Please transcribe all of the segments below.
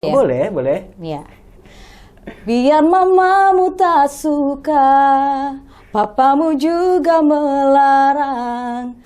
Ya. Boleh, boleh. Ya. Biar mamamu tak suka, papamu juga melarang.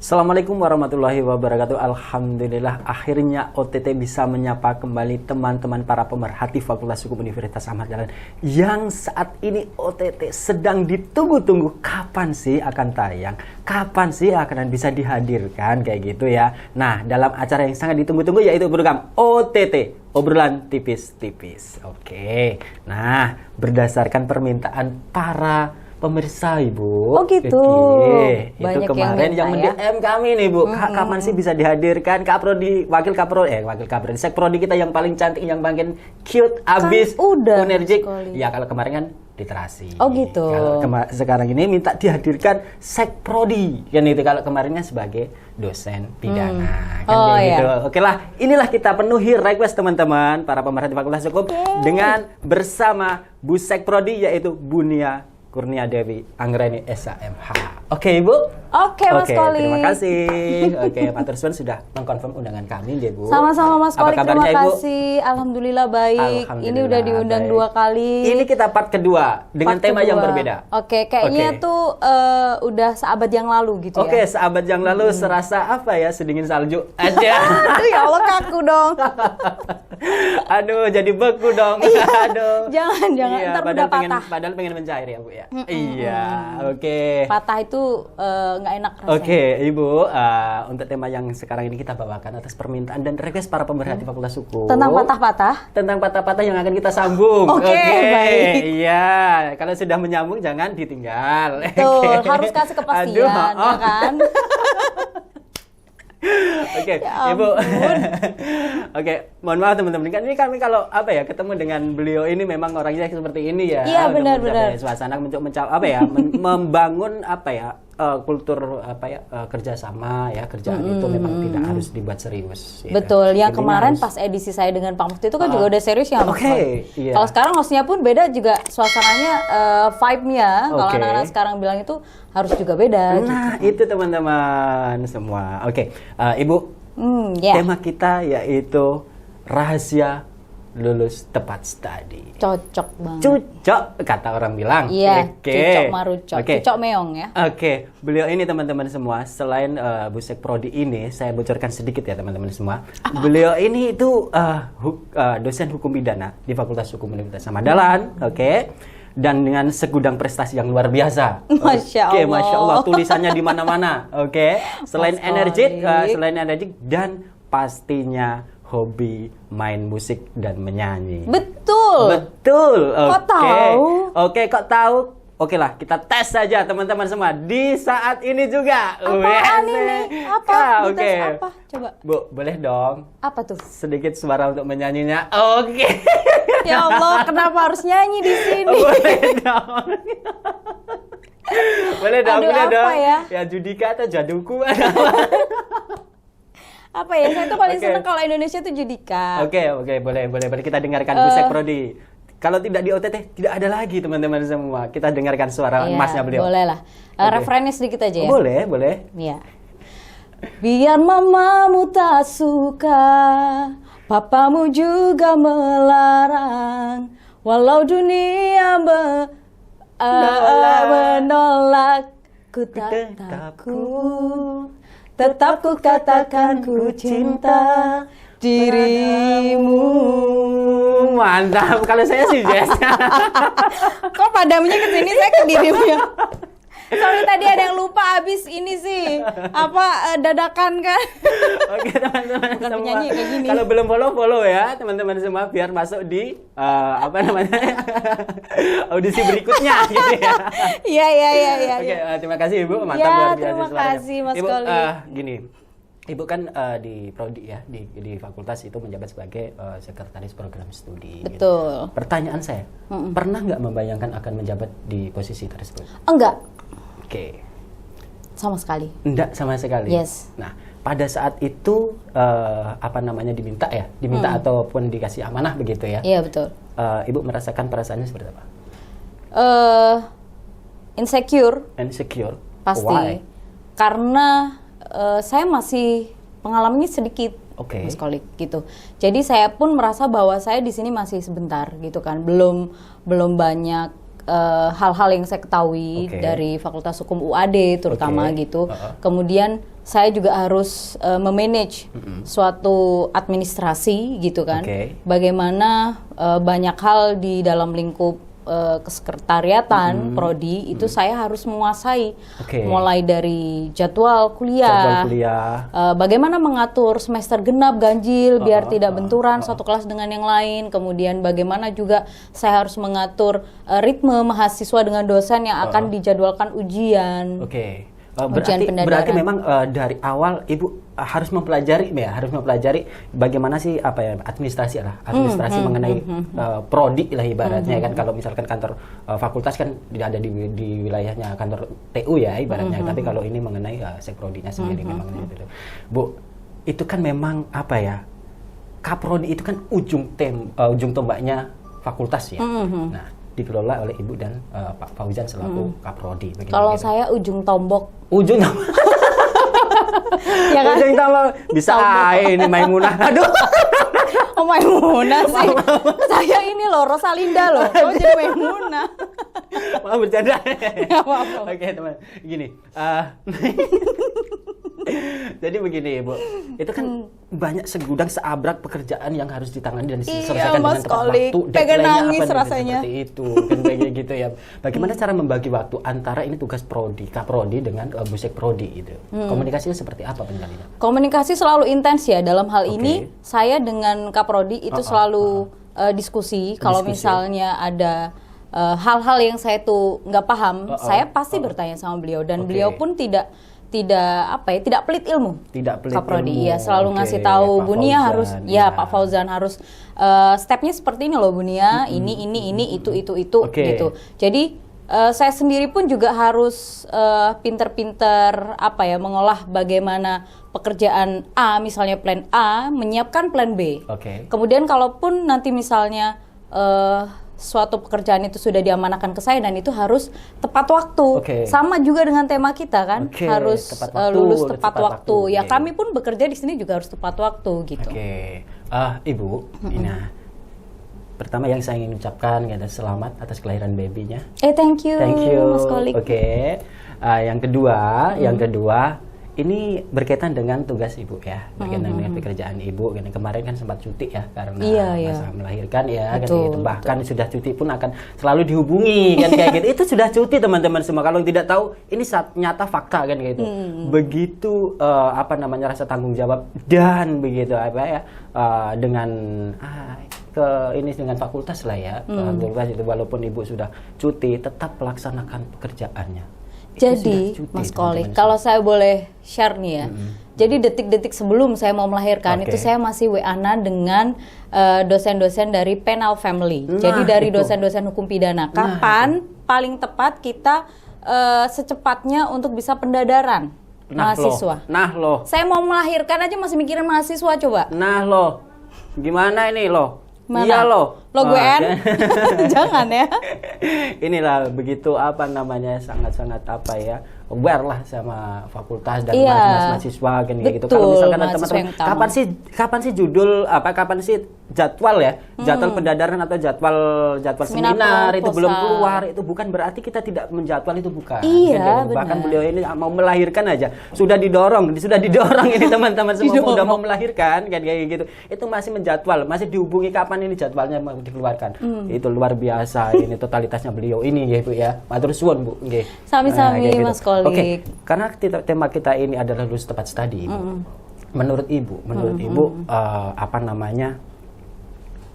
Assalamualaikum warahmatullahi wabarakatuh. Alhamdulillah akhirnya OTT bisa menyapa kembali teman-teman para pemerhati Fakultas Hukum Universitas Ahmad Dahlan yang saat ini OTT sedang ditunggu-tunggu. Kapan sih akan tayang? Kapan sih akan bisa dihadirkan kayak gitu ya. Nah, dalam acara yang sangat ditunggu-tunggu yaitu program OTT, obrolan tipis-tipis. Oke. Nah, berdasarkan permintaan para pemirsa Ibu. Oh gitu. Oke. Itu Banyak kemarin yang minta, DM kami nih Bu. Kak, kapan sih bisa dihadirkan Kaprodi, wakil Kaprodi, Sekprodi kita yang paling cantik, yang paling cute, abis, udah energik. sekali. Ya kalau kemarin kan literasi. Oh gitu. Kalau sekarang ini minta dihadirkan Sekprodi. Kan itu kalau kemarinnya sebagai dosen pidana. Kan Oh, kayak gitu. iya. Oke lah, inilah kita penuhi request teman-teman para pemerhati Fakultas Hukum dengan bersama Bu Sekprodi yaitu Bunia Kurnia Dewi Anggreni SHMH. Oke Ibu. Oke Mas Koli. Terima kasih. Oke Matur Suwun sudah mengkonfirm undangan kami deh Bu. Sama-sama Mas Koli, terima kabarnya, Ibu? kasih. Alhamdulillah baik. Ini udah diundang baik. 2 kali. Ini kita part kedua dengan Part tema yang kedua. berbeda. Oke, kayaknya tuh udah seabad yang lalu gitu Oke, ya. seabad yang lalu serasa apa ya, sedingin salju. Aja. Aduh, ya Allah kaku dong. Aduh, jadi beku dong. Aduh. Jangan, Iya, ntar padahal udah patah. padahal pengen mencair ya, Bu ya. Iya, oke. Patah itu nggak enak rasanya. Oke, Ibu, untuk tema yang sekarang ini kita bawakan atas permintaan dan request para pemerhati Fakultas Hukum. Tentang patah-patah. Tentang patah-patah yang akan kita sambung. Oke, baik. Iya, kalau sudah menyambung jangan ditinggal. Betul, Oke. harus kasih kepastian, Aduh, ya kan? Oke, Ya Ibu. ampun. Oke, mohon maaf teman-teman. Kan ini kami kalau apa ya ketemu dengan beliau ini memang orangnya seperti ini ya. Iya, Untuk benar-benar. mencapai suasana untuk apa ya, membangun apa ya kultur apa ya kerjasama ya, kerjaan itu memang tidak harus dibuat serius. Ya. Betul, yang Intinya kemarin harus- pas edisi saya dengan Pak Mufti itu kan juga udah serius ya Mas Oke, Koli? iya. Kalau sekarang hostnya pun beda juga suasananya, vibe-nya. Kalau Oke. anak-anak sekarang bilang itu harus juga beda. Nah, itu teman-teman semua. Oke, Ibu. Ya, Tema kita yaitu rahasia lulus tepat studi. cocok banget. Cucok kata orang bilang. Iya, Oke. cucok marucok, Oke. cucok meong ya. Oke, beliau ini teman-teman semua, selain Bu Sekprodi ini, saya bocorkan sedikit ya teman-teman semua. Beliau ini itu dosen hukum pidana di Fakultas Hukum Universitas Ahmad Dahlan, oke. Dan dengan segudang prestasi yang luar biasa. Masya Oke, Allah. Masya Allah, tulisannya di mana-mana, oke. Selain Mas energik dan pastinya hobi main musik dan menyanyi. Betul. Betul. Kok tahu? Oke, kok tahu? Oke lah, kita tes saja teman-teman semua di saat ini juga. Apaan Wes. ini? Apa? Oke. Dites apa? Coba. Bu, boleh dong Apa tuh? sedikit suara untuk menyanyinya. Oke. Ya Allah, kenapa harus nyanyi di sini? Boleh dong. Boleh dong, Aduh, boleh apa dong. ya? Ya Judika atau Jaduku. Apa ya? Saya tuh paling Oke. seneng kalau Indonesia tuh Judika. Oke, boleh kita dengarkan Bu Sekprodi. Kalau tidak di OTT, tidak ada lagi teman-teman semua. Kita dengarkan suara Iya, emasnya beliau. boleh lah. Oke. Referennya sedikit aja ya. Boleh. Iya. Biar mamamu tak suka, papamu juga melarang. Walau dunia menolak, ku tak takut. Tetap ku katakan ku cinta dirimu. Mantap. Kalau saya sih Jess. Kok padamnya ke sini, saya ke dirimu ya? Sorry tadi ada yang lupa habis ini sih. Dadakan kan? Oke teman-teman Bukan semua. penyanyi kayak gini. Kalau belum follow ya teman-teman semua biar masuk di apa namanya audisi berikutnya gitu ya. Iya. Oke, terima kasih Ibu, mantap Ya, luar biasa terima suaranya. kasih, Mas Ibu, Koli. Gini, Ibu kan di prodi ya, di fakultas itu menjabat sebagai sekretaris program studi. Gitu. Betul. Pertanyaan saya, pernah nggak membayangkan akan menjabat di posisi tersebut? Enggak, Oke, sama sekali. enggak sama sekali. Yes. Nah, pada saat itu apa namanya diminta ataupun dikasih amanah begitu ya? Iya betul. Ibu merasakan perasaannya seperti apa? Insecure. Insecure. Pasti. Why? Karena saya masih pengalamannya sedikit, Mas Kolik gitu. Jadi saya pun merasa bahwa saya di sini masih sebentar gitu kan, belum banyak hal-hal yang saya ketahui dari Fakultas Hukum UAD terutama gitu. Kemudian saya juga harus memanage suatu administrasi gitu kan. Bagaimana banyak hal di dalam lingkup kesekretariatan prodi itu saya harus menguasai, mulai dari jadwal kuliah, bagaimana mengatur semester genap ganjil biar tidak benturan satu kelas dengan yang lain, kemudian bagaimana juga saya harus mengatur ritme mahasiswa dengan dosen yang akan dijadwalkan ujian. Berarti memang dari awal Ibu harus mempelajari bagaimana sih administrasi mengenai prodi lah ibaratnya kan. Kalau misalkan kantor fakultas kan tidak ada di wilayahnya kantor TU ya ibaratnya, tapi kalau ini mengenai sekprodinya sendiri memang gitu. Bu, itu kan memang Kaprodi itu kan ujung tombaknya fakultas ya. Nah, dikelola oleh Ibu dan Pak Fauzan selaku Kaprodi. Kalau saya ujung tombok. Ujung tombok. Ya kan? Ujung tombok. Bisa ini Maimunah. Aduh. Oh Maimunah sih. Saya ini loh Rosalinda loh. Kok jadi Maimunah? Maaf bercanda. Apa-apa. Oke teman. Gini. Jadi begini Ibu, itu kan banyak segudang seabrak pekerjaan yang harus ditangani dan diselesaikan dengan tepat waktu. Pengen nangis rasanya. Seperti itu, kan kayak gitu ya. Bagaimana cara membagi waktu antara ini tugas prodi, kaprodi dengan busek prodi itu? Komunikasinya seperti apa penjelasannya? Komunikasi selalu intens ya. Dalam hal ini saya dengan kaprodi itu selalu diskusi. Kalau misalnya ada hal-hal yang saya tuh nggak paham, saya pasti bertanya sama beliau dan beliau pun tidak pelit ilmu. Kaprodi ya selalu ngasih tahu Bunia harus Pak Fauzan harus stepnya seperti ini loh Bunia, ini itu gitu. Jadi saya sendiri pun juga harus pinter-pinter mengolah bagaimana pekerjaan A, misalnya plan A menyiapkan plan B. Kemudian kalaupun nanti misalnya suatu pekerjaan itu sudah diamanahkan ke saya dan itu harus tepat waktu. Sama juga dengan tema kita kan, harus lulus tepat waktu. Ya kami pun bekerja di sini juga harus tepat waktu gitu. Ibu, pertama yang saya ingin ucapkan selamat atas kelahiran babynya. Thank you Mas Kolik. Yang kedua ini berkaitan dengan tugas Ibu ya, berkaitan dengan pekerjaan Ibu. Kemarin kan sempat cuti ya karena masa melahirkan ya, bahkan sudah cuti pun akan selalu dihubungi kan kayak gitu. Itu sudah cuti teman-teman semua. Kalau yang tidak tahu, ini nyata fakta kan kayak gitu. Begitu rasa tanggung jawab dan begitu dengan dengan fakultas lah ya. Fakultas itu walaupun Ibu sudah cuti tetap melaksanakan pekerjaannya. Jadi, Mas Kolik, kalau saya boleh share nih ya. Jadi detik-detik sebelum saya mau melahirkan itu saya masih WA-an dengan dosen-dosen dari Penal Family. Jadi dari dosen-dosen hukum pidana. Kapan paling tepat kita secepatnya untuk bisa pendadaran mahasiswa? Saya mau melahirkan aja masih mikirin mahasiswa coba. Gimana ini loh? Mana? Iya loh. GN? Jangan ya. Inilah begitu sangat-sangat aware lah sama fakultas dan mahasiswa kan gitu. Kalau misalkan ada teman-teman kapan sih judul kapan sih jadwal ya? Jadwal pendadaran atau jadwal seminar itu belum keluar, itu bukan berarti kita tidak menjadwal, itu bukan. Iya, kan, bahkan beliau ini mau melahirkan aja sudah didorong ini teman-teman semua udah mau melahirkan kan kayak gitu. Itu masih menjadwal, masih dihubungi kapan ini jadwalnya mau dikeluarkan. Itu luar biasa ini totalitasnya beliau ini ya Ibu ya. Matur suwun Bu nggih. Sami-sami Mas Kolik. Karena tema kita ini adalah lulus tepat studi Ibu. Menurut Ibu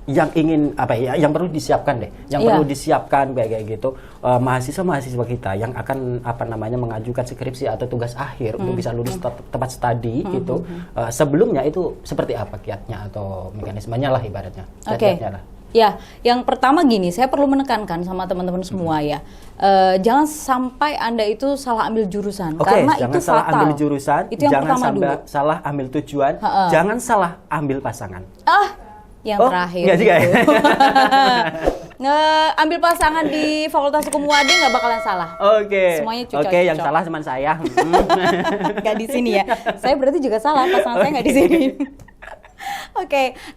yang ingin yang perlu disiapkan perlu disiapkan kayak gitu mahasiswa kita yang akan mengajukan skripsi atau tugas akhir untuk bisa lulus tepat studi sebelumnya itu seperti apa kiatnya atau mekanismenya lah ibaratnya. Ya, yang pertama gini, saya perlu menekankan sama teman-teman semua ya, jangan sampai Anda itu salah ambil jurusan, karena jangan itu salah fatal. ambil jurusan, Itu yang jangan pertama dulu. salah ambil tujuan, jangan salah ambil pasangan. Yang terakhir enggak juga ya? Ambil pasangan di Fakultas Hukum UAD nggak bakalan salah. Semuanya cocok. Yang salah cuma saya. Nggak di sini ya. Saya berarti juga salah, pasangan saya nggak di sini.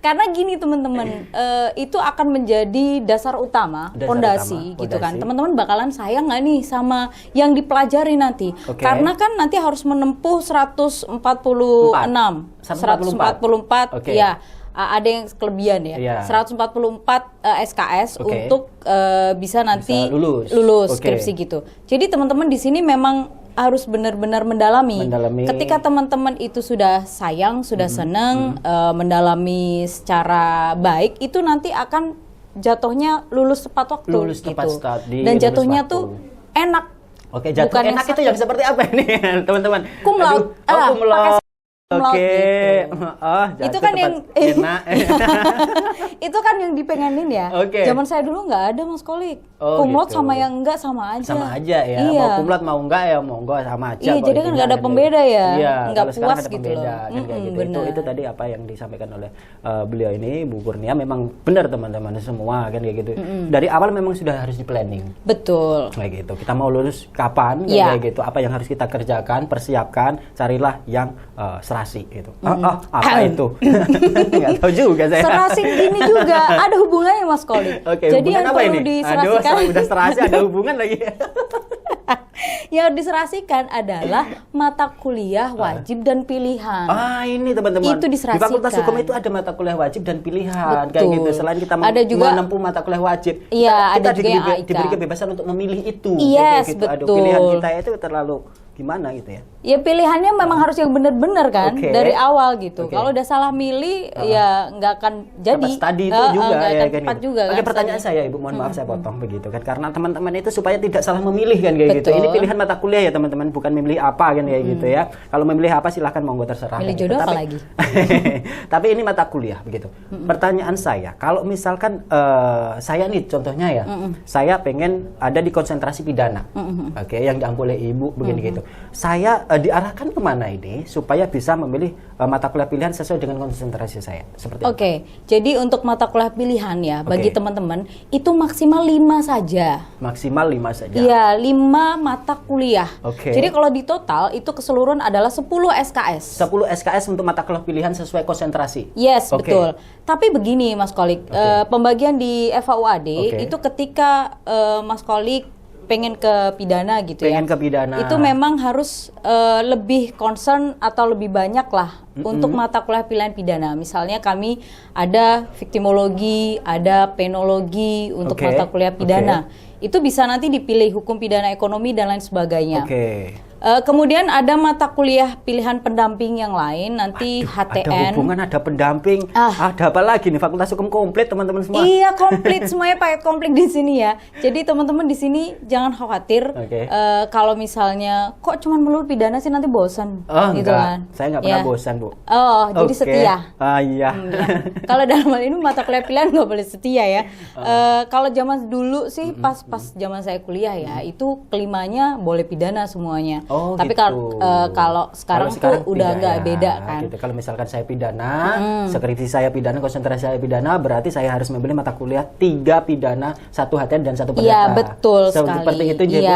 Karena gini teman-teman, itu akan menjadi dasar utama, fondasi gitu kan. Teman-teman bakalan sayang nggak nih sama yang dipelajari nanti? Karena kan nanti harus menempuh 144, ya. Ada yang kelebihan ya, 144 SKS untuk bisa nanti lulus skripsi gitu. Jadi teman-teman di sini memang harus benar-benar mendalami. Ketika teman-teman itu sudah sayang, sudah seneng, mendalami secara baik, itu nanti akan jatuhnya lulus tepat waktu. Dan jatuhnya tuh enak. Jatuh enak itu yang seperti apa ini teman-teman? Cum laude. Itu kan yang itu kan yang dipengenin ya. Zaman saya dulu nggak ada Mas Kolik. Cum laude sama yang enggak sama aja. Sama aja ya. Mau cum laude mau enggak ya monggo sama aja. Iya, jadi kan nggak ada pembeda ya. Nggak puas gitu loh. Itu tadi apa yang disampaikan oleh beliau ini, Bu Kurnia, memang benar teman-teman semua kan kayak gitu. Dari awal memang sudah harus di planning. Betul. Kayak gitu. Kita mau lulus kapan kayak gitu. Apa yang harus kita kerjakan, persiapkan, carilah yang serasi gitu. Apa itu? Nggak tahu juga saya. Serasi ini juga ada hubungannya Mas Kolik. Jadi yang perlu diserasikan. Udah serasi ada hubungan lagi. Yang diserasikan adalah mata kuliah wajib dan pilihan. Ini teman-teman. Itu diserasikan. Di Fakultas Hukum itu ada mata kuliah wajib dan pilihan. Kayak gitu. Selain kita menempuh mata kuliah wajib, ada kita juga yang AIK. diberi kebebasan untuk memilih itu. Yes, gitu. betul. Pilihan kita itu terlalu gimana gitu ya? Ya pilihannya memang harus yang benar-benar kan dari awal gitu. Kalau udah salah milih ya nggak akan jadi. Tepat tadi itu juga ya kan. Tepat juga. Pertanyaan saya Ibu, mohon maaf saya potong begitu kan, karena teman-teman itu supaya tidak salah memilih kan kayak gitu. Ini pilihan mata kuliah ya teman-teman, bukan memilih apa kan kayak gitu ya. Kalau memilih apa silahkan monggo terserah. Milih jodoh apa lagi? Tapi ini mata kuliah begitu. Pertanyaan saya, kalau misalkan saya nih contohnya ya, saya pengen ada di konsentrasi pidana, yang diambil oleh Ibu begini gitu. Saya diarahkan kemana ini supaya bisa memilih mata kuliah pilihan sesuai dengan konsentrasi saya? Seperti jadi untuk mata kuliah pilihan ya, bagi teman-teman itu maksimal 5 saja. Maksimal 5 saja? Iya, 5 mata kuliah. Jadi kalau di total itu keseluruhan adalah 10 SKS. 10 SKS untuk mata kuliah pilihan sesuai konsentrasi? Yes, betul. Tapi begini Mas Kolik, pembagian di FAUAD itu ketika Mas Kolik pengen ke pidana gitu pengen ke pidana. Itu memang harus lebih concern atau lebih banyak lah untuk mata kuliah pilihan pidana. Misalnya kami ada viktimologi, ada penologi untuk mata kuliah pidana. Itu bisa nanti dipilih hukum pidana ekonomi dan lain sebagainya. Kemudian ada mata kuliah pilihan pendamping yang lain, nanti HTN. Ada hubungan, ada pendamping, ada apa lagi nih? Fakultas Hukum komplit teman-teman semua. Iya, komplit, semuanya paket komplit di sini ya. Jadi teman-teman di sini jangan khawatir kalau misalnya kok cuma melulu pidana sih nanti bosan. Gitu kan. Saya nggak pernah bosan, Bu. Jadi setia. Iya. Kalau dalam hal ini mata kuliah pilihan nggak boleh setia ya. Kalau zaman dulu sih pas zaman saya kuliah ya, itu kelimanya boleh pidana semuanya. Tapi kalau sekarang tuh udah nggak beda kan. Gitu. Kalau misalkan saya pidana, skripsi saya pidana, konsentrasi saya pidana, berarti saya harus memilih mata kuliah 3 pidana, 1 HTN dan 1 perdata. Iya, betul sekali. Seperti itu jadi.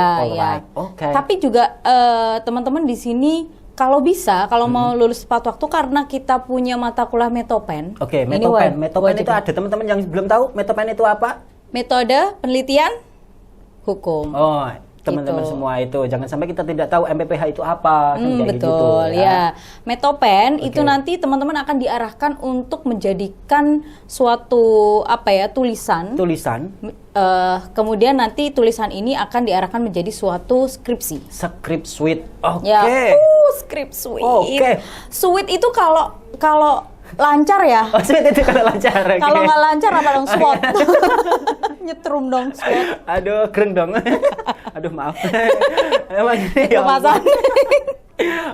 Tapi juga teman-teman di sini kalau bisa, kalau mau lulus tepat waktu, karena kita punya mata kuliah Metopen. Metopen itu ada teman-teman yang belum tahu Metopen itu apa? Metode penelitian hukum. Teman-teman semua itu jangan sampai kita tidak tahu MPPH itu apa. Betul gitu, ya. Metopen itu nanti teman-teman akan diarahkan untuk menjadikan suatu tulisan. Kemudian nanti tulisan ini akan diarahkan menjadi suatu skripsi. Script suite. Script suite. Suite itu kalau lancar ya. Suite itu kalau lancar. Kalau nggak lancar apa dong SWOT? Nyetrum dong SWOT. Aduh, keren dong. Aduh, maaf. Emang ini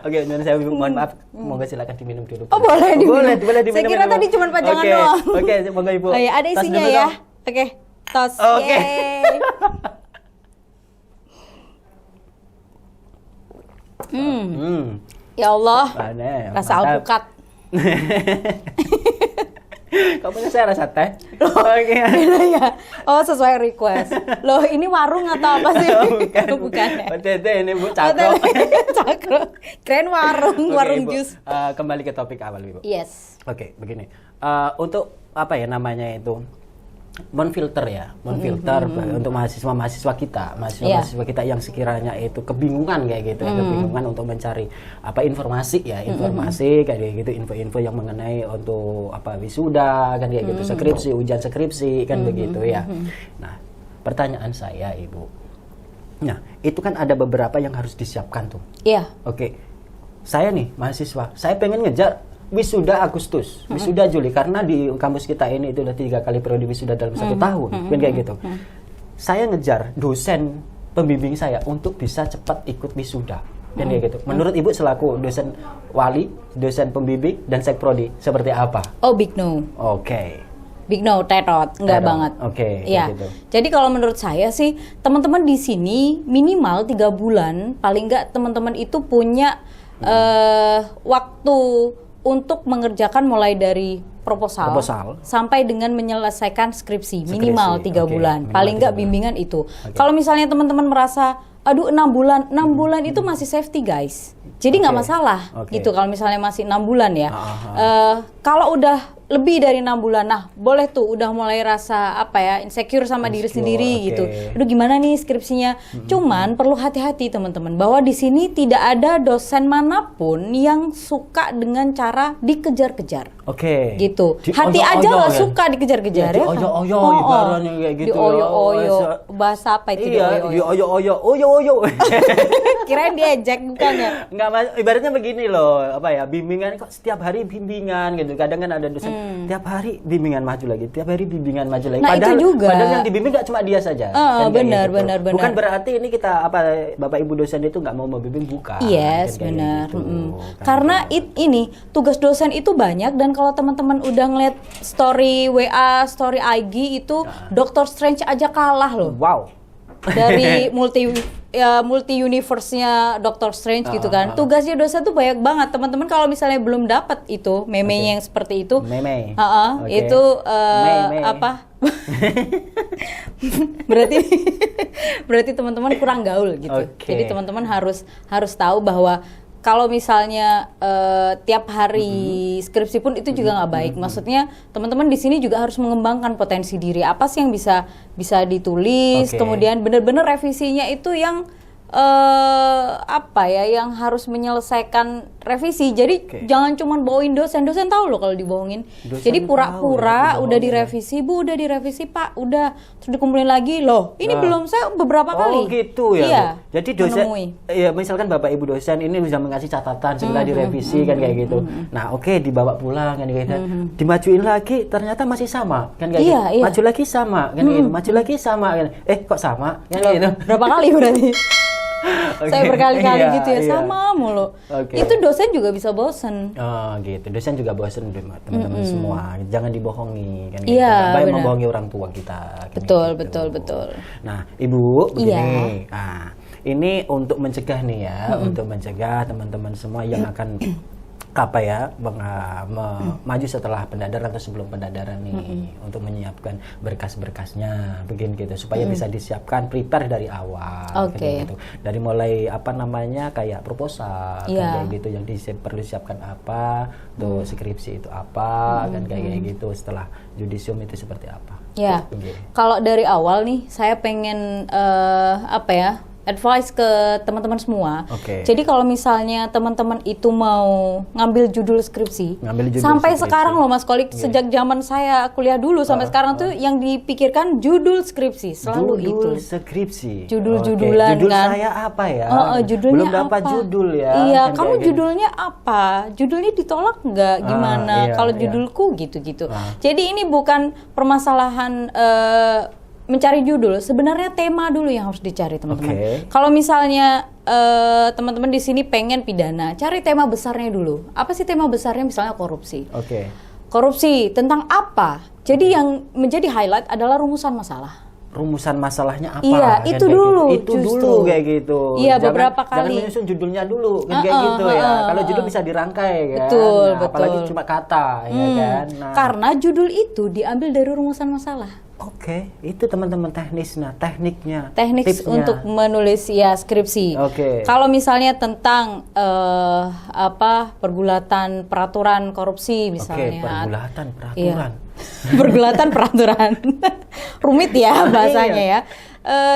Oke, dan saya mohon maaf, monggo silakan diminum dulu. Oh, boleh diminum. Boleh diminum. Saya kira tadi cuma pajangan doang. Oke, monggo Ibu. Oh ya, ada Tas isinya dulu ya. dong. Oke, tos. Oke. Ya Allah, Aneh, rasa mantap. alpukat. Kamu punya saya rasa teh? Oke. Ya. Oh, sesuai request. Loh, ini warung atau apa sih? Bukan ya. OTT ini Bu, cakro. Cakro. Keren warung, Oke, warung Ibu. jus. Kembali ke topik awal, Ibu. Yes. Oke, begini. Untuk apa ya namanya itu? Menfilter ya, untuk mahasiswa kita yang sekiranya itu kebingungan kayak gitu, kebingungan untuk mencari apa informasi kayak gitu, info-info yang mengenai untuk apa wisuda kan kayak gitu, skripsi, ujian skripsi kan begitu ya. Nah, pertanyaan saya Ibu, nah itu kan ada beberapa yang harus disiapkan tuh. Iya. Oke, saya nih mahasiswa, saya pengen ngejar wisuda Agustus, wisuda Juli, karena di kampus kita ini itu udah 3 kali periode wisuda dalam 1 tahun, kan kayak gitu. Saya ngejar dosen pembimbing saya untuk bisa cepat ikut wisuda, kan kayak gitu. Menurut Ibu selaku dosen wali, dosen pembimbing dan sekprodi seperti apa? Oh, big no. Oke. Big no, tetot, enggak banget. Oke, ya. gitu. Jadi kalau menurut saya sih, teman-teman di sini minimal 3 bulan, paling enggak teman-teman itu punya waktu untuk mengerjakan mulai dari proposal sampai dengan menyelesaikan skripsi minimal 3 bulan. Minimal Paling enggak 3 bulan. bimbingan itu. Kalau misalnya teman-teman merasa aduh 6 bulan itu masih safety guys. Jadi nggak masalah gitu kalau misalnya masih 6 bulan ya. Kalau udah lebih dari 6 bulan, nah boleh tuh udah mulai rasa apa ya, insecure sama diri sendiri gitu. Aduh gimana nih skripsinya? Cuman perlu hati-hati teman-teman bahwa di sini tidak ada dosen manapun yang suka dengan cara dikejar-kejar. Gitu. Hati aja nggak suka dikejar-kejar ya. Dioyo-oyo ibaratnya kayak gitu. Dioyo-oyo. Bahasa apa itu dioyo-oyo? Kirain diejek bukan ya? Enggak, ibaratnya begini loh, apa ya, bimbingan kok setiap hari bimbingan gitu. Kadang kan ada dosen tiap hari bimbingan maju lagi, tiap hari bimbingan maju lagi. Nah, padahal, itu juga. Padahal yang dibimbing nggak cuma dia saja. Benar. Bukan berarti ini kita Bapak Ibu dosen itu nggak mau membimbing, bukan. Yes, benar. Gitu. Karena ini tugas dosen itu banyak, dan kalau teman-teman udah ngeliat story WA, story IG itu Dr. Strange aja kalah loh. Wow. Dari multi universe-nya Dr. Strange gitu kan. Tugasnya dosen tuh banyak banget. Teman-teman kalau misalnya belum dapat itu memenya yang seperti itu. Itu apa? berarti teman-teman kurang gaul gitu. Jadi teman-teman harus tahu bahwa kalau misalnya tiap hari skripsi pun itu juga nggak baik. Maksudnya teman-teman di sini juga harus mengembangkan potensi diri. Apa sih yang bisa ditulis? Kemudian benar-benar revisinya itu yang yang harus menyelesaikan revisi. Jadi jangan cuma bawain dosen tahu loh kalau dibohongin. Jadi pura-pura udah direvisi, Bu, udah direvisi Pak, udah, terus dikumpulin lagi loh. Ini belum, saya beberapa kali. Oh gitu ya. Iya, Bu. Jadi dosen, ya misalkan Bapak Ibu dosen ini bisa mengasih catatan setelah direvisi kan kayak gitu. Nah dibawa pulang kan kayak gitu. Dimajuin lagi ternyata masih sama kan kayak gitu. Maju lagi sama kan gitu. Maju lagi sama kan. Kok sama kan gitu. Berapa kali berarti? Saya berkali-kali gitu ya, sama mulu. Itu dosen juga bisa bosen. Oh gitu, dosen juga bosen teman-teman semua. Jangan dibohongi kan. Iya, baik membohongi orang tua kita. Kan Betul. Nah, Ibu begini. Nah, ini untuk mencegah nih ya, untuk mencegah teman-teman semua yang akan maju setelah pendadaran atau sebelum pendadaran nih, untuk menyiapkan berkas-berkasnya begini gitu supaya bisa disiapkan, prepare dari awal gitu. Dari mulai kayak proposal kayak gitu yang perlu disiapkan apa, tuh skripsi itu apa kan kayak gitu, setelah judisium itu seperti apa. Ya. Kalau dari awal nih saya pengen advice ke teman-teman semua. Jadi kalau misalnya teman-teman itu mau ngambil judul skripsi, sampai sekarang loh Mas Kolik, sejak zaman saya kuliah dulu sampai sekarang tuh yang dipikirkan judul skripsi selalu judul skripsi. Judul-judulan judul kan. Saya apa ya? Judulnya belum dapat apa? Judul ya. Iya, kan kamu judulnya apa? Judulnya ditolak nggak? Gimana? Kalau judulku gitu-gitu. Jadi ini bukan permasalahan mencari judul, sebenarnya tema dulu yang harus dicari teman-teman. Kalau misalnya teman-teman di sini pengen pidana, cari tema besarnya dulu. Apa sih tema besarnya? Misalnya korupsi. Oke. Korupsi tentang apa? Jadi yang menjadi highlight adalah rumusan masalah. Rumusan masalahnya apa? Iya, kan itu kayak dulu. Gitu. Itu justru. dulu kayak gitu. Iya, jangan, beberapa kali. Jangan menyusun judulnya dulu kan kayak gitu ya. Kalau judul bisa dirangkai kan. Betul, Nah, betul. apalagi cuma kata ya kan. Nah, Karena judul itu diambil dari rumusan masalah. Oke, itu teman-teman teknisnya, tekniknya, Teknik tipsnya. untuk menulis ya skripsi. Oke. Kalau misalnya tentang pergulatan peraturan korupsi misalnya. Oke, pergulatan peraturan. Iya. Pergulatan peraturan. Rumit ya bahasanya ya.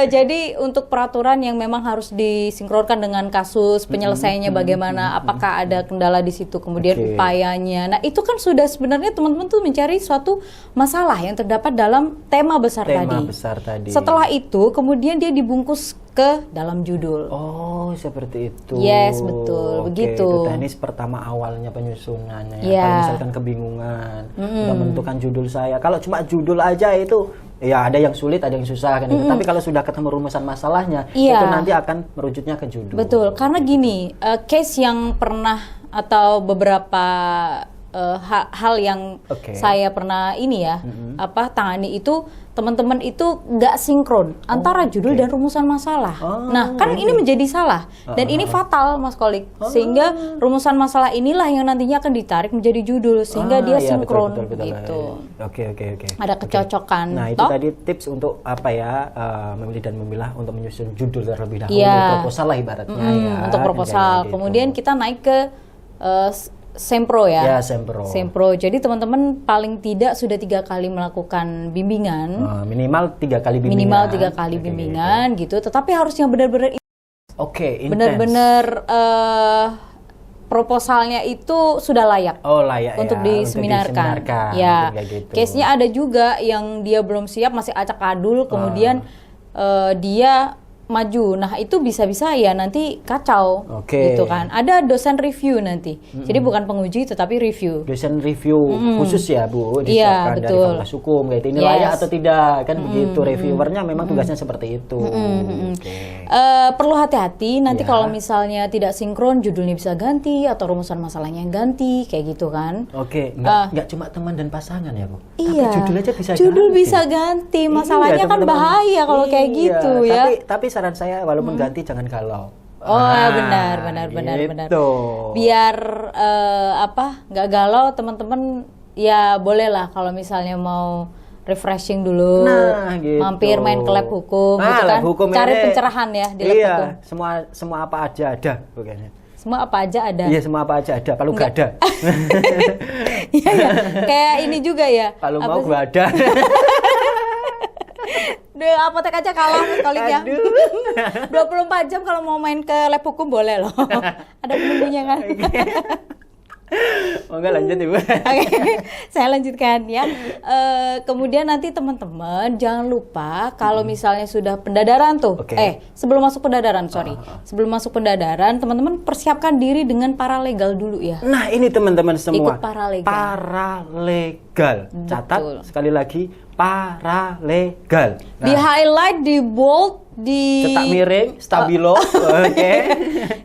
Jadi untuk peraturan yang memang harus disinkronkan dengan kasus penyelesaiannya bagaimana, apakah ada kendala di situ, kemudian upayanya. Nah itu kan sudah sebenarnya teman-teman tuh mencari suatu masalah yang terdapat dalam tema besar tadi. Setelah itu kemudian dia dibungkus ke dalam judul. Oh, seperti itu. Yes, betul. Begitu. Itu teknis pertama awalnya penyusunannya. Ya. Yeah. Kalau misalkan kebingungan, udah menentukan judul saya. Kalau cuma judul aja itu, ya ada yang sulit, ada yang susah kan. Tapi kalau sudah ketemu rumusan masalahnya, itu nanti akan merujutnya ke judul. Betul. Karena gini, case yang pernah atau beberapa hal yang saya pernah tangani itu, teman-teman itu nggak sinkron antara judul dan rumusan masalah. Nah, kan ini menjadi salah dan ini fatal, Mas Kolik. Sehingga rumusan masalah inilah yang nantinya akan ditarik menjadi judul sehingga dia sinkron gitu. Oke. Ada kecocokan. Nah, itu tadi tips untuk memilih dan memilah untuk menyusun judul terlebih dahulu. Proposal lah ibaratnya ya. Untuk proposal. Kemudian kita naik ke Sempro ya. Ya, Sempro. Jadi teman-teman paling tidak sudah 3 kali melakukan bimbingan. Minimal 3 kali bimbingan. Minimal 3 kali bimbingan gitu. Tetapi harus yang benar-benar intens. Benar-benar proposalnya itu sudah layak. Layak untuk diseminarkan. Ya. Gitu. Case-nya ada juga yang dia belum siap, masih acak-adul, kemudian dia maju. Nah, itu bisa-bisa ya nanti kacau gitu kan. Ada dosen review nanti. Jadi bukan penguji tetapi review. Dosen review khusus ya, Bu, Iya, disiapkan betul. dari Fakultas Hukum kayak itu. Ini layak atau tidak kan begitu. Reviewernya memang tugasnya seperti itu. Perlu hati-hati nanti kalau misalnya tidak sinkron, judulnya bisa ganti atau rumusan masalahnya yang ganti kayak gitu kan. Nggak cuma teman dan pasangan ya, Bu. Iya. Tapi judul aja bisa judul ganti. bisa ganti. Masalahnya kan bahaya kalau kayak gitu ya. Tapi saran saya walaupun ganti jangan galau. Benar. Gitu. Biar nggak galau, teman-teman ya bolehlah kalau misalnya mau refreshing dulu, gitu. mampir main ke lab hukum, gitu kan, lab hukum cari ini, pencerahan ya di lab hukum. Semua apa aja ada, bukannya? Semua apa aja ada. Iya, semua apa aja ada. Palu nggak ada. Iya, kayak ini juga ya. Palu mau gua ada. Apotek aja kalah koliknya. 24 jam kalau mau main ke lab hukum boleh loh. Ada penunggunya kan. Enggak lanjut Ibu. Saya lanjutkan ya. Kemudian nanti teman-teman jangan lupa kalau misalnya sudah pendadaran tuh. Sebelum masuk pendadaran, sebelum masuk pendadaran, teman-teman persiapkan diri dengan paralegal dulu ya. Nah, ini teman-teman semua. Ikut paralegal. Paralegal. Catat sekali lagi, paralegal. Nah, di highlight, di bold, di cetak miring, stabilo,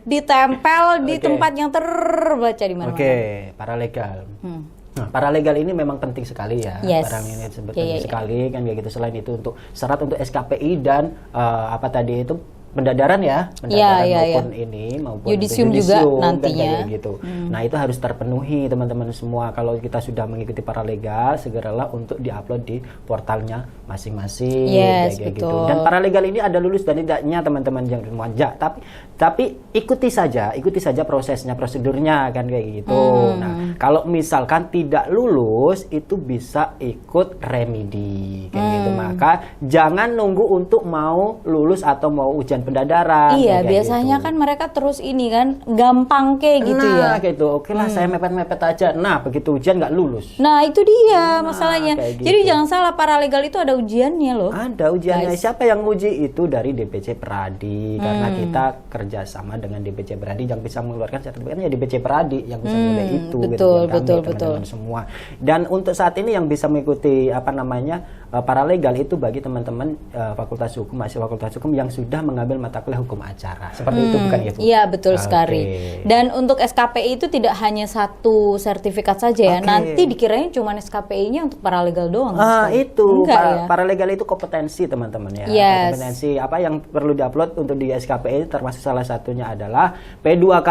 ditempel di tempat yang terbaca di mana-mana. Paralegal. Nah, paralegal ini memang penting sekali ya. Barang ini penting sekali kan kayak gitu. Selain itu untuk syarat untuk SKPI dan pendadaran maupun ini maupun yudisium juga nantinya gitu. Nah, itu harus terpenuhi teman-teman semua. Kalau kita sudah mengikuti paralegal, segeralah untuk diupload di portalnya masing-masing kayak gitu. Dan paralegal ini ada lulus dan tidaknya teman-teman yang semuanya. Tapi ikuti saja prosesnya, prosedurnya kan kayak gitu. Nah, kalau misalkan tidak lulus itu bisa ikut remedi kayak gitu. Maka jangan nunggu untuk mau lulus atau mau ujian pendadaran. Iya, biasanya kan mereka terus ini kan gampang kayak gitu ya. Nah, gitu. Oke lah, saya mepet-mepet aja. Nah, begitu ujian nggak lulus. Nah, itu dia masalahnya. Jadi jangan salah, paralegal itu ada ujiannya loh. Ada ujiannya. Siapa yang uji? Itu dari DPC Pradi. Karena kita kerjasama dengan DPC Pradi yang bisa mengeluarkan sertifikatnya DPC Pradi yang bisa menilai itu. Betul. Teman-teman semua. Dan untuk saat ini yang bisa mengikuti paralegal itu bagi teman-teman Fakultas Hukum, mahasiswa Fakultas Hukum yang sudah mengambil mata kuliah hukum acara. Seperti itu bukan ya, Bu? Iya, betul sekali. Dan untuk SKPI itu tidak hanya satu sertifikat saja ya. Nanti dikiranya cuma SKPI-nya untuk paralegal doang. Itu ya? Paralegal itu kompetensi teman-teman ya. Yes. Kompetensi apa yang perlu diupload untuk di SKPI termasuk salah satunya adalah P2K,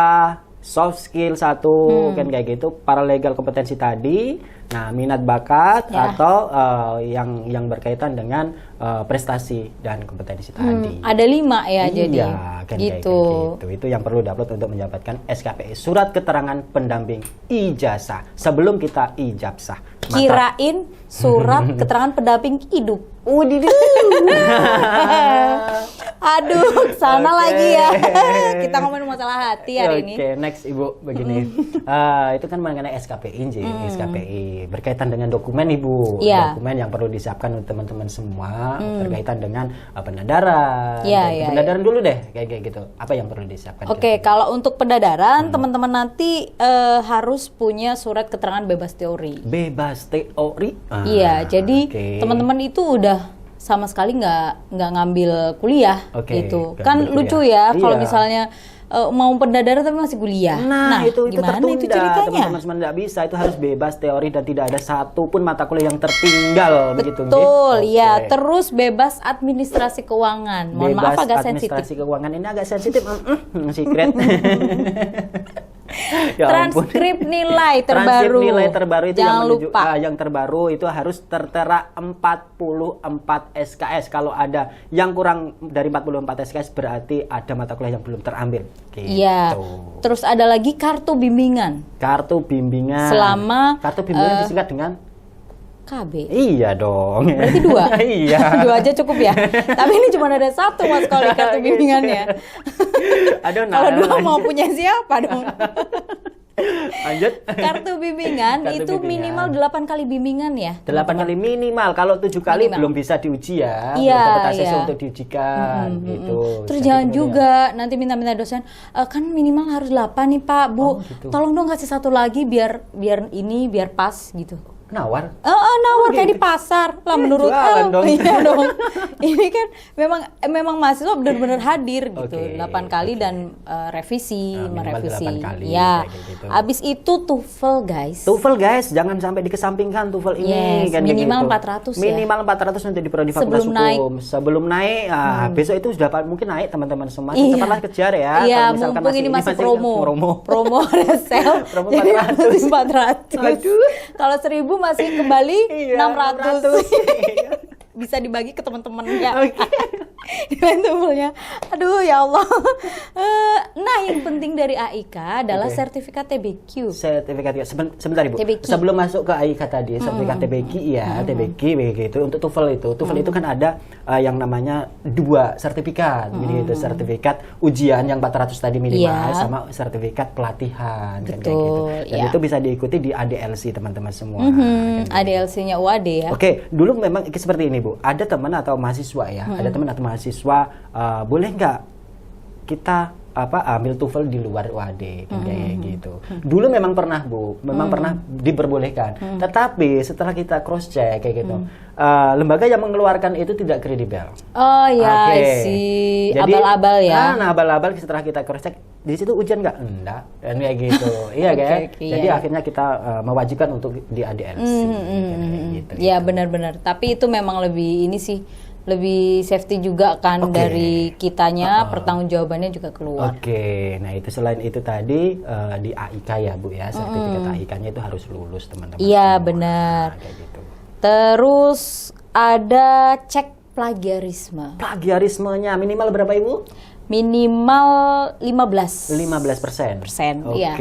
soft skill 1 kan kayak gitu, paralegal kompetensi tadi, nah minat bakat atau yang berkaitan dengan prestasi dan kompetensi tadi. Ada 5 ya, jadi kan gitu. Kayak gitu. Itu yang perlu diupload untuk mendapatkan SKPI, surat keterangan pendamping ijazah sebelum kita ijabsah. Kirain surat keterangan pendamping hidup. Aduh, sana lagi ya. Kita ngomongin masalah hati hari ini. Oke, next Ibu, begini. Itu kan mengenai SKPI, SKPI berkaitan dengan dokumen Ibu. Dokumen yang perlu disiapkan untuk teman-teman semua berkaitan dengan pendadaran. Pendadaran dulu deh, kayak gitu. Apa yang perlu disiapkan? Oke, kalau untuk pendadaran, teman-teman nanti harus punya surat keterangan bebas teori. Bebas teori? Iya, jadi teman-teman itu udah sama sekali nggak ngambil kuliah gitu. Kan lucu ya kalau misalnya mau pendadaran tapi masih kuliah. Nah itu gimana tertunda, itu ceritanya? Teman-teman tidak bisa, itu harus bebas teori dan tidak ada satupun mata kuliah yang tertinggal. Betul, ya. Terus bebas administrasi keuangan. Mohon maaf agak sensitif. Administrasi keuangan ini agak sensitif, secret. Ya transkrip nilai terbaru. Transkrip nilai terbaru itu jangan lupa. Yang terbaru itu harus tertera 44 SKS. Kalau ada yang kurang dari 44 SKS berarti ada mata kuliah yang belum terambil. Iya. Terus ada lagi kartu bimbingan. Kartu bimbingan. Kartu bimbingan disingkat dengan KB. Iya dong. Berarti 2. Iya. 2 aja cukup ya. Tapi ini cuma ada 1 Mas kalau di kartu bimbingannya. Aduh, kalau 2 mau punya siapa dong? Lanjut. Kartu bimbingan itu minimal 8 kali bimbingan ya. 8 kali minimal. Kalau 7 kali belum bisa diuji ya. Iya, belum dapat ACC untuk diujikan gitu. Terus jangan juga nanti minta-minta dosen, kan minimal harus 8 nih Pak, Bu. Gitu. Tolong dong kasih 1 lagi biar pas gitu. Nawar? Nawar kayak di pasar lah menurut dong. Iya dong. Ini kan memang mahasiswa benar-benar hadir gitu. 8 kali dan revisi, merevisi. 8 kali, ya. Gitu. Abis itu TOEFL guys. Jangan sampai dikesampingkan TOEFL ini kan minimal gitu. 400 minimal 400 untuk di prodi Fakultas Hukum. Sebelum naik, besok itu sudah mungkin naik teman-teman semua. Cepatlah kejar ya. Iya, mumpung ini masih promo resell. Promo 400. Aduh. Kalau 1000 masih kembali 600. Bisa dibagi ke teman-teman enggak? Toeflnya. Aduh ya Allah. Nah, yang penting dari AIK adalah sertifikat TBQ. Sertifikat sebentar Ibu. TBQ. Sebelum masuk ke AIK tadi, sertifikat TBQ ya, TBQ begitu. Untuk TOEFL itu, TOEFL itu kan ada yang namanya 2 sertifikat, gitu. Sertifikat ujian yang 400 tadi minimal sama sertifikat pelatihan kan kayak gitu. Dan itu bisa diikuti di ADLC teman-teman semua. ADLC-nya UAD ya. Oke, dulu memang seperti ini Bu. Ada teman atau mahasiswa ya, ada teman atau mahasiswa boleh nggak kita ambil TOEFL di luar UAD kan kayak gitu. Dulu memang pernah Bu, pernah diperbolehkan. Tetapi setelah kita cross check kayak gitu, lembaga yang mengeluarkan itu tidak kredibel. Oh ya, si abal-abal ya. Nah, abal-abal setelah kita cross check, di situ ujian nggak? Enggak, dan kayak gitu. Iya kan? Jadi akhirnya kita mewajibkan untuk di ADLC. Gitu, ya benar-benar. Tapi itu memang lebih safety juga kan dari kitanya, pertanggungjawabannya juga keluar. Nah itu selain itu tadi di AIK ya Bu ya, sertifikat AIK-nya itu harus lulus teman-teman. Iya benar. Kayak gitu. Terus ada cek plagiarisme. Plagiarismenya minimal berapa Ibu? Minimal 15%. Iya.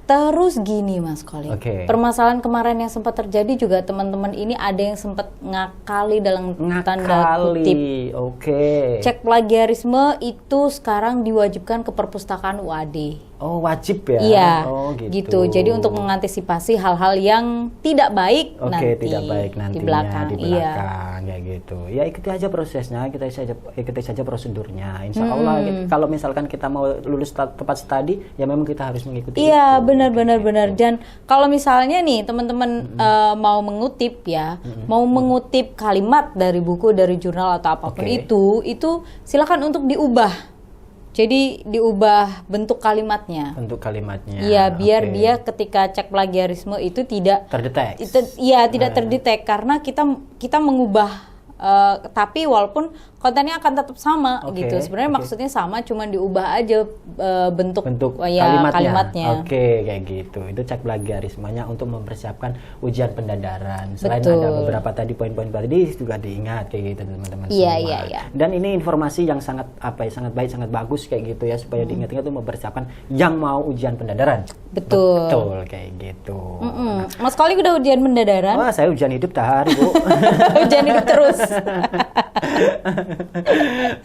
Terus gini Mas Kolik, permasalahan kemarin yang sempat terjadi juga teman-teman ini ada yang sempat ngakali dalam tanda kutip. Cek plagiarisme itu sekarang diwajibkan ke perpustakaan UAD. Oh wajib ya? Iya, gitu. Jadi untuk mengantisipasi hal-hal yang tidak baik nanti di belakang. Kayak gitu. Ya ikuti aja prosesnya, ikuti saja prosedurnya. Insya Allah Kalau misalkan kita mau lulus tepat studi, ya memang kita harus mengikuti Iya, itu. benar. Dan kalau misalnya nih teman-teman mau mengutip ya, mau mengutip kalimat dari buku, dari jurnal atau apapun itu silakan untuk diubah. Jadi diubah bentuk kalimatnya. Bentuk kalimatnya. Iya, biar dia ketika cek plagiarisme itu tidak terdetek. Iya, tidak terdetek karena kita mengubah tapi walaupun kontennya akan tetap sama gitu. Sebenarnya maksudnya sama, cuman diubah aja bentuk kalimatnya. Oke, kayak gitu. Itu cek plagiarismenya untuk mempersiapkan ujian pendandaran. Selain ada beberapa tadi poin-poin tadi juga diingat kayak gitu teman-teman semua. Iya. Dan ini informasi yang sangat sangat baik, sangat bagus kayak gitu ya, supaya diingat-ingat untuk mempersiapkan yang mau ujian pendandaran. Betul kayak gitu. Mas Kolik udah ujian pendandaran? Wah, saya ujian hidup tahar, Bu. Ujian hidup terus.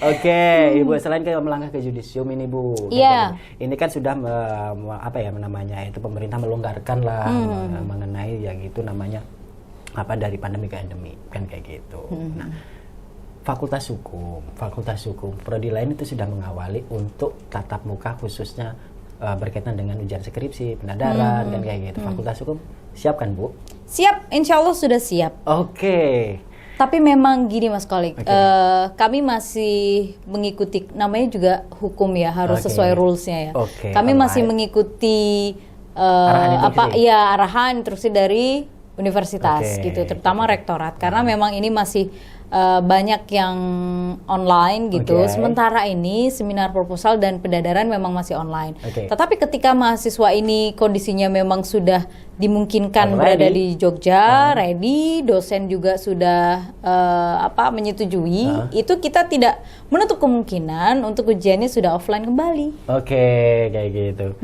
Oke, Ibu, selain kayak melangkah ke judisium ini, Bu. Iya. Ini kan sudah namanya itu pemerintah melonggarkan lah mengenai yang itu namanya dari pandemi ke endemi kan kayak gitu. Nah, Fakultas Hukum, prodi lain itu sudah mengawali untuk tatap muka khususnya berkaitan dengan ujian skripsi, pendandaran kan kayak gitu. Fakultas Hukum siap kan, Bu? Siap, insya Allah sudah siap. Oke. Tapi memang gini Mas Kolik, kami masih mengikuti, namanya juga hukum ya, harus sesuai rulesnya ya. Kami masih mengikuti arahan instruksi dari universitas gitu, terutama rektorat, karena memang ini masih banyak yang online gitu. Sementara ini seminar proposal dan pendandaran memang masih online. Tetapi ketika mahasiswa ini kondisinya memang sudah dimungkinkan berada di Jogja, ready, dosen juga sudah menyetujui, itu kita tidak menutup kemungkinan untuk ujiannya sudah offline kembali. Kayak gitu.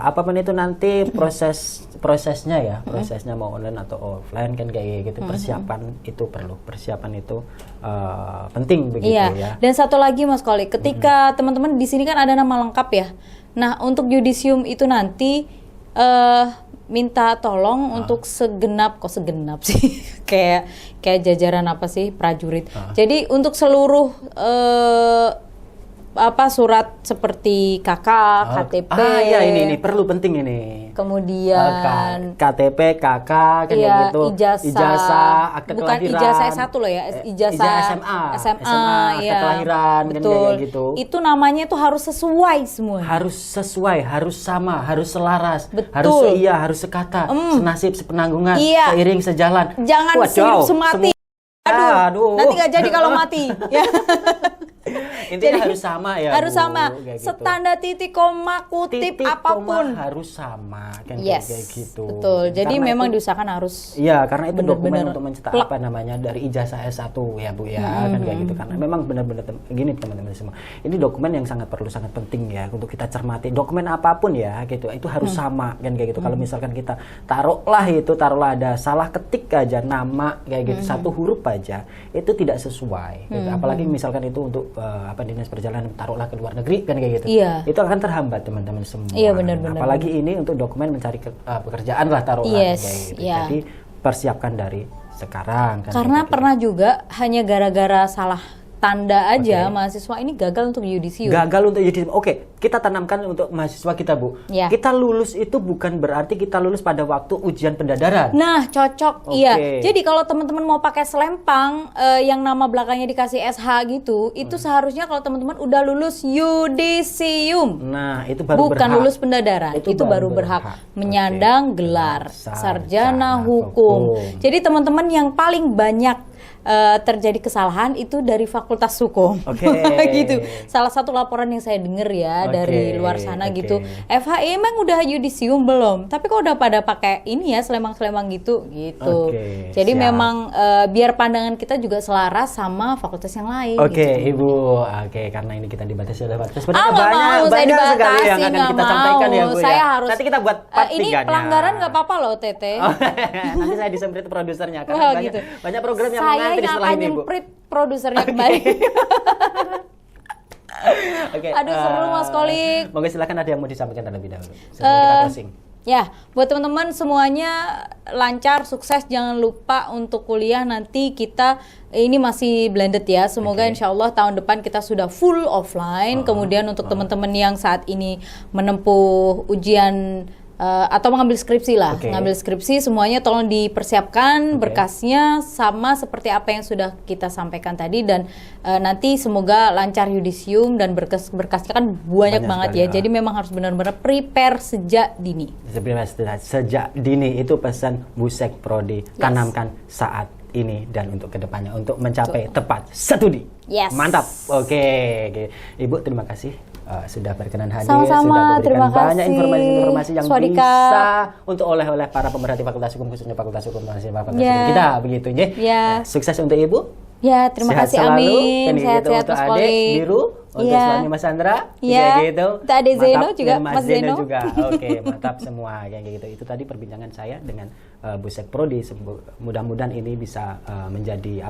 Apapun itu nanti prosesnya mau online atau offline kan kayak gitu, persiapan itu penting begitu ya. Dan satu lagi Mas Kolik, ketika teman-teman di sini kan ada nama lengkap ya. Nah, untuk yudisium itu nanti minta tolong untuk segenap sih kayak jajaran prajurit. Jadi untuk seluruh surat seperti KK, KTP. Ini perlu penting ini. Kemudian KTP, KK kayak gitu. Ijazah, akte bukan kelahiran. Ijazah S1 loh ya, ijazah SMA, akte kelahiran kan kayak gitu. Itu namanya tuh harus sesuai semua. Harus sesuai, harus sama, harus selaras, betul. harus sekata, senasib, sepenanggungan, seiring sejalan. Jangan hidup semati. Aduh, nanti nggak jadi kalau mati. Intinya harus sama ya. Harus sama. Standar titik, koma, kutip, apapun harus sama kan kayak gitu. Betul. Jadi karena memang diusahakan harus. Iya, karena itu dokumen untuk mencetak dari ijazah S1 ya, Bu ya, kan kayak gitu. Karena memang benar-benar gini teman-teman semua. Ini dokumen yang sangat penting ya untuk kita cermati. Dokumen apapun ya gitu, itu harus sama kan kayak gitu. Kalau misalkan kita taruhlah ada salah ketik aja nama kayak gitu, satu huruf aja, itu tidak sesuai gitu. Apalagi misalkan itu untuk dinas perjalanan, taruhlah ke luar negeri kan kayak gitu, itu akan terhambat teman-teman semua. Benar. Apalagi ini untuk dokumen mencari pekerjaan lah taruhlah kayak gitu. Jadi persiapkan dari sekarang kan. Karena pernah juga hanya gara-gara salah tanda aja mahasiswa ini gagal untuk yudisium. Kita tanamkan untuk mahasiswa kita, Bu. Kita lulus itu bukan berarti kita lulus pada waktu ujian pendandaran. Nah, cocok. Iya. Jadi kalau teman-teman mau pakai selempang yang nama belakangnya dikasih SH gitu, itu seharusnya kalau teman-teman udah lulus yudisium. Nah, itu baru bukan lulus pendandaran. Itu baru berhak menyandang gelar sarjana hukum. Jadi teman-teman yang paling banyak terjadi kesalahan itu dari Fakultas Hukum. Gitu. Salah satu laporan yang saya dengar ya dari luar sana gitu. FHI emang udah yudisium belum? Tapi kok udah pada pakai ini ya selemang-selemang gitu. Jadi memang biar pandangan kita juga selaras sama fakultas yang lain. Ibu. Karena ini kita dibatasi oleh batas. Banyak sekali yang akan kita sampaikan ya, Bu. Nanti kita buat part 3-nya. Ini pelanggaran nggak apa-apa loh, Tete. Nanti saya disemprit produsernya karena banyak program yang mengantri setelah ini, Bu. Nyemprit produsernya kembali. Aduh, seru Mas Kolik. Monggo silakan, ada yang mau disampaikan terlebih dahulu sebelum kita closing. Ya, buat teman-teman semuanya lancar, sukses. Jangan lupa untuk kuliah nanti kita ini masih blended ya. Semoga insya Allah tahun depan kita sudah full offline. Kemudian untuk teman-teman yang saat ini menempuh ujian atau mengambil skripsi lah, ngambil skripsi semuanya tolong dipersiapkan berkasnya sama seperti apa yang sudah kita sampaikan tadi dan nanti semoga lancar yudisium dan berkasnya kan banyak banget ya. Jadi memang harus benar-benar prepare sejak dini. Sejak dini itu pesan Busek Prodi, tanamkan saat ini dan untuk kedepannya untuk mencapai tepat studi. Mantap. Oke. Ibu terima kasih. Sudah berkenan hadir, sama-sama, sudah berikan banyak informasi yang Swadika. bisa untuk oleh-oleh para pemerhati Fakultas Hukum, khususnya Fakultas Hukum Fakultas Hukum kita begitu ya. Sukses untuk Ibu. Ya, terima kasih, amin. Sehat-sehat Mas Adek Kolik. Biru untuk suami Mas Sandra. Gitu. Kita ada Zeno juga, Mas Zeno juga. Oke, mantap semua kayak gitu. Itu tadi perbincangan saya dengan Busek Prodi. Mudah-mudahan ini bisa menjadi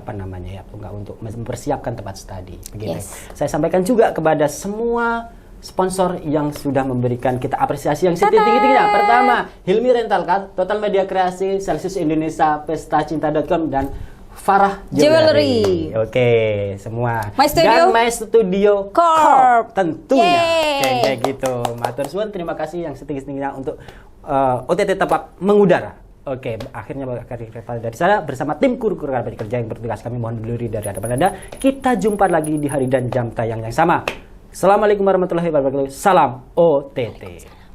untuk mempersiapkan tempat studi. Begitu. Saya sampaikan juga kepada semua sponsor yang sudah memberikan kita apresiasi yang setinggi-tingginya. Pertama, Hilmi Rental Car, Total Media Kreasi, Celsius Indonesia, Pestacinta.com dan Farah Jewelry. Oke, semua. Dan My Studio Corp tentunya. Kayak gitu. Matur suwun, terima kasih yang setinggi-tingginya untuk OTT Tepat Mengudara. Oke, akhirnya dari saya bersama tim kru-kru kerja yang bertugas, kami mohon diri dari hadapan Anda. Kita jumpa lagi di hari dan jam tayang yang sama. Assalamualaikum warahmatullahi wabarakatuh. Salam OTT.